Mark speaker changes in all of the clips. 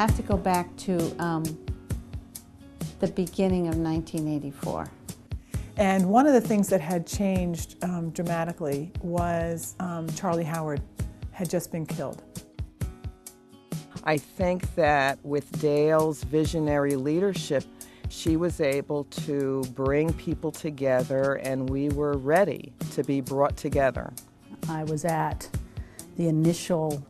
Speaker 1: have to go back to the beginning of 1984.
Speaker 2: And one of the things that had changed dramatically was Charlie Howard had just been killed.
Speaker 3: I think that with Dale's visionary leadership, she was able to bring people together, and we were ready to be brought together.
Speaker 4: I was at the initial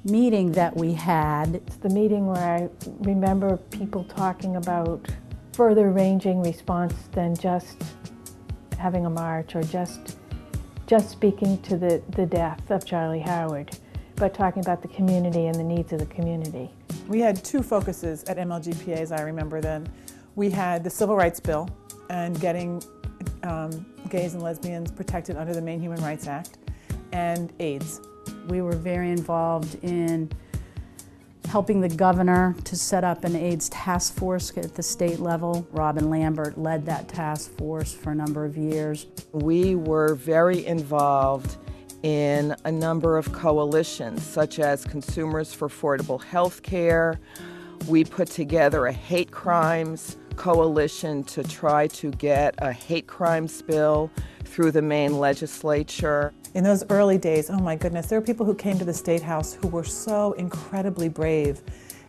Speaker 4: meeting that we had.
Speaker 5: It's the meeting where I remember people talking about further ranging response than just having a march or just speaking to the death of Charlie Howard, but talking about the community and the needs of the community.
Speaker 2: We had two focuses at MLGPA, as I remember then. We had the Civil Rights Bill and getting gays and lesbians protected under the Maine Human Rights Act, and AIDS.
Speaker 4: We were very involved in helping the governor to set up an AIDS task force at the state level. Robin Lambert led that task force for a number of years.
Speaker 3: We were very involved in a number of coalitions, such as Consumers for Affordable Health Care. We put together a hate crimes coalition to try to get a hate crimes bill through the Maine legislature.
Speaker 2: In those early days, oh my goodness, there were people who came to the State House who were so incredibly brave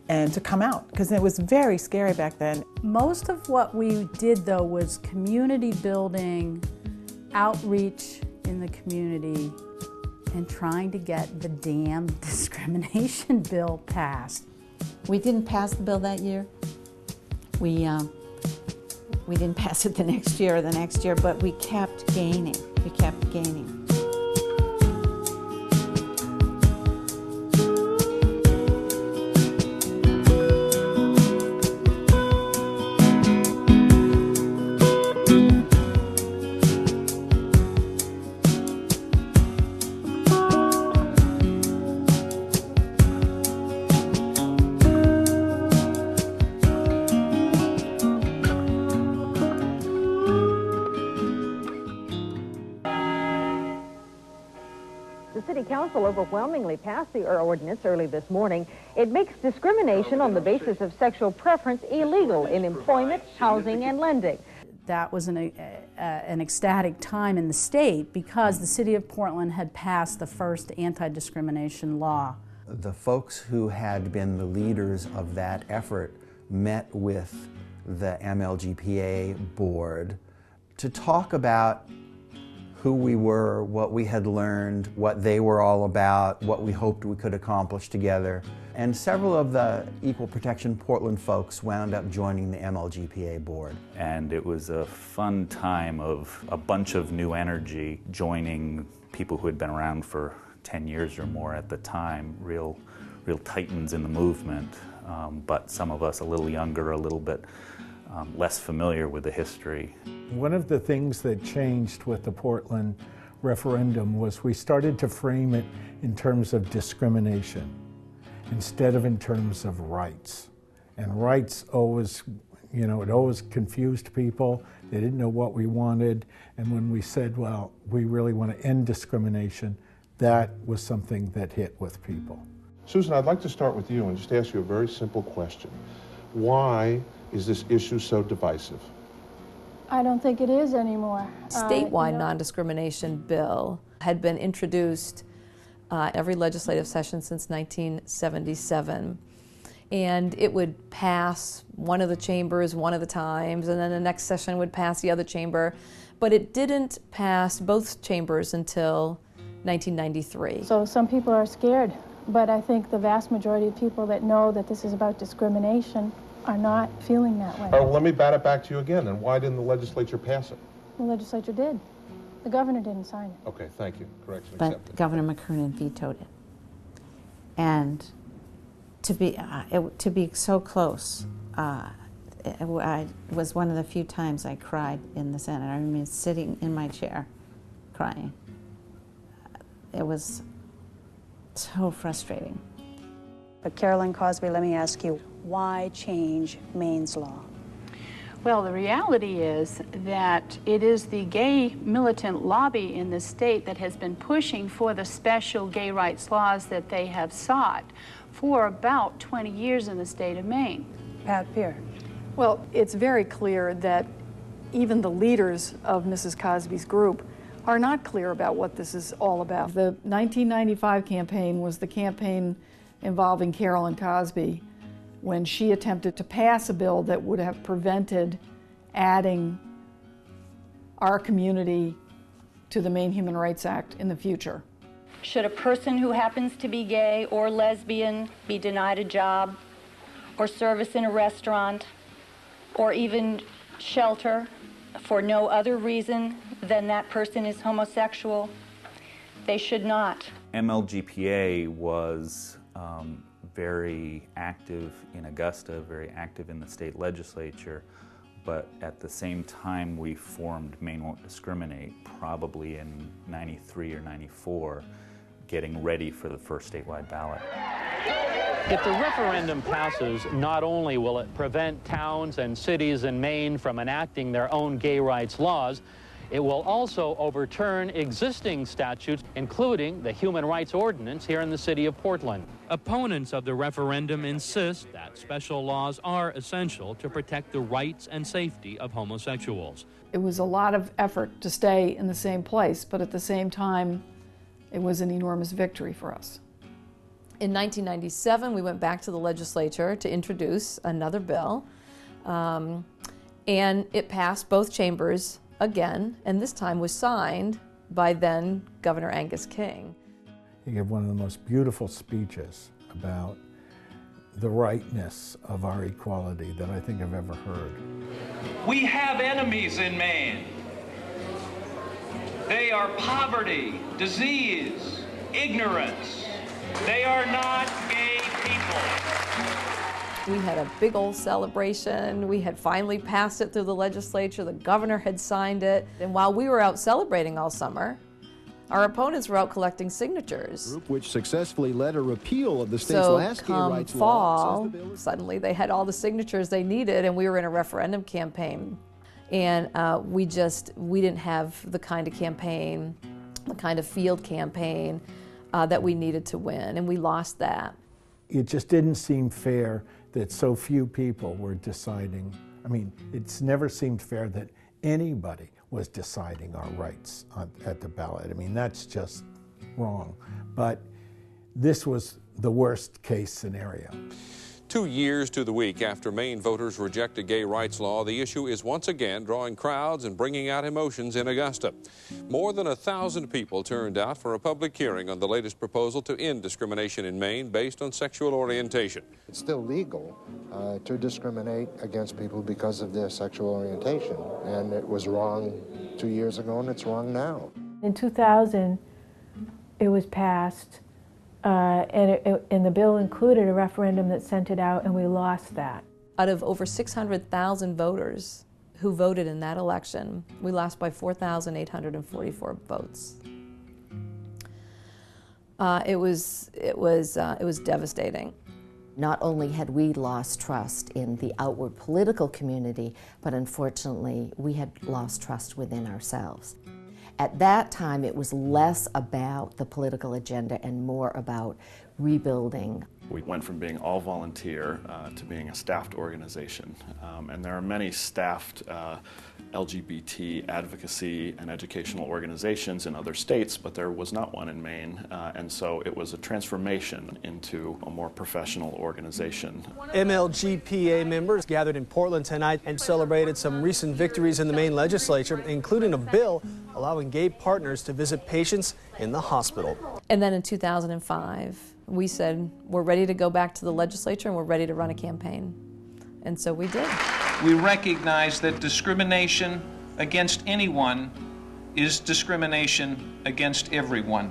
Speaker 2: and to come out, because it was very scary back then.
Speaker 4: Most of what we did, though, was community building, outreach in the community, and trying to get the damn discrimination bill passed.
Speaker 1: We didn't pass the bill that year. We didn't pass it the next year or the next year, but we kept gaining. We kept gaining.
Speaker 6: The City Council overwhelmingly passed the ordinance early this morning. It makes discrimination on the basis of sexual preference illegal in employment, housing, and lending.
Speaker 4: That was an ecstatic time in the state because the city of Portland had passed the first anti-discrimination law.
Speaker 7: The folks who had been the leaders of that effort met with the MLGPA board to talk about who we were, what we had learned, what they were all about, what we hoped we could accomplish together. And several of the Equal Protection Portland folks wound up joining the MLGPA board.
Speaker 8: And it was a fun time of a bunch of new energy joining people who had been around for 10 years or more at the time, real titans in the movement, but some of us a little younger, a little bit less familiar with the history.
Speaker 9: One of the things that changed with the Portland referendum was we started to frame it in terms of discrimination instead of in terms of rights. And rights always, it always confused people. They didn't know what we wanted. And when we said, well, we really want to end discrimination, that was something that hit with people.
Speaker 10: Susan, I'd like to start with you and just ask you a very simple question. Why is this issue so divisive?
Speaker 5: I don't think it is anymore.
Speaker 11: Statewide non-discrimination bill had been introduced every legislative session since 1977. And it would pass one of the chambers one of the times, and then the next session would pass the other chamber. But it didn't pass both chambers until 1993.
Speaker 5: So some people are scared, but I think the vast majority of people that know that this is about discrimination are not feeling that way.
Speaker 10: Oh, let me bat it back to you again. And why didn't the legislature pass it?
Speaker 5: The legislature did. The governor didn't sign it.
Speaker 10: Okay, thank you. Correction
Speaker 1: accepted. But Governor McKernan vetoed it. And to be so close, it was one of the few times I cried in the Senate. I remember sitting in my chair crying. It was so frustrating.
Speaker 12: But Carolyn Cosby, let me ask you, why change Maine's law?
Speaker 13: Well, the reality is that it is the gay militant lobby in the state that has been pushing for the special gay rights laws that they have sought for about 20 years in the state of Maine.
Speaker 12: Pat Peer.
Speaker 14: Well, it's very clear that even the leaders of Mrs. Cosby's group are not clear about what this is all about. The 1995 campaign was the campaign involving Carolyn Cosby when she attempted to pass a bill that would have prevented adding our community to the Maine Human Rights Act in the future.
Speaker 15: Should a person who happens to be gay or lesbian be denied a job or service in a restaurant or even shelter for no other reason than that person is homosexual? They should not.
Speaker 8: MLGPA was very active in Augusta, very active in the state legislature, but at the same time we formed Maine Won't Discriminate, probably in 93 or 94, getting ready for the first statewide ballot.
Speaker 16: If the referendum passes, not only will it prevent towns and cities in Maine from enacting their own gay rights laws, it will also overturn existing statutes, including the Human Rights Ordinance here in the city of Portland. Opponents of the referendum insist that special laws are essential to protect the rights and safety of homosexuals.
Speaker 14: It was a lot of effort to stay in the same place, but at the same time, it was an enormous victory for us.
Speaker 11: In 1997, we went back to the legislature to introduce another bill, and it passed both chambers again, and this time was signed by then Governor Angus King.
Speaker 9: He gave one of the most beautiful speeches about the rightness of our equality that I think I've ever heard.
Speaker 17: We have enemies in Maine. They are poverty, disease, ignorance. They are not gay people.
Speaker 11: We had a big old celebration. We had finally passed it through the legislature. The governor had signed it. And while we were out celebrating all summer, our opponents were out collecting signatures.
Speaker 18: Group which successfully led a repeal of the state's last gay rights law.
Speaker 11: So come fall, suddenly they had all the signatures they needed, and we were in a referendum campaign. And we didn't have the kind of campaign, the kind of field campaign that we needed to win, and we lost that.
Speaker 9: It just didn't seem fair that so few people were deciding. I mean, it's never seemed fair that anybody was deciding our rights at the ballot. I mean, that's just wrong. But this was the worst case scenario.
Speaker 19: 2 years to the week after Maine voters rejected gay rights law, the issue is once again drawing crowds and bringing out emotions in Augusta. More than 1,000 people turned out for a public hearing on the latest proposal to end discrimination in Maine based on sexual orientation.
Speaker 20: It's still legal to discriminate against people because of their sexual orientation, and it was wrong 2 years ago and it's wrong now.
Speaker 5: In 2000, it was passed. And the bill included a referendum that sent it out, and we lost that.
Speaker 11: Out of over 600,000 voters who voted in that election, we lost by 4,844 votes. It was devastating.
Speaker 21: Not only had we lost trust in the outward political community, but unfortunately, we had lost trust within ourselves. At that time, it was less about the political agenda and more about rebuilding.
Speaker 22: We went from being all volunteer to being a staffed organization. And there are many staffed LGBT advocacy and educational organizations in other states, but there was not one in Maine. And so it was a transformation into a more professional organization.
Speaker 23: MLGPA members gathered in Portland tonight and celebrated some recent victories in the Maine legislature, including a bill allowing gay partners to visit patients in the hospital.
Speaker 11: And then in 2005, we said, we're ready to go back to the legislature and we're ready to run a campaign. And so we did.
Speaker 17: We recognize that discrimination against anyone is discrimination against everyone.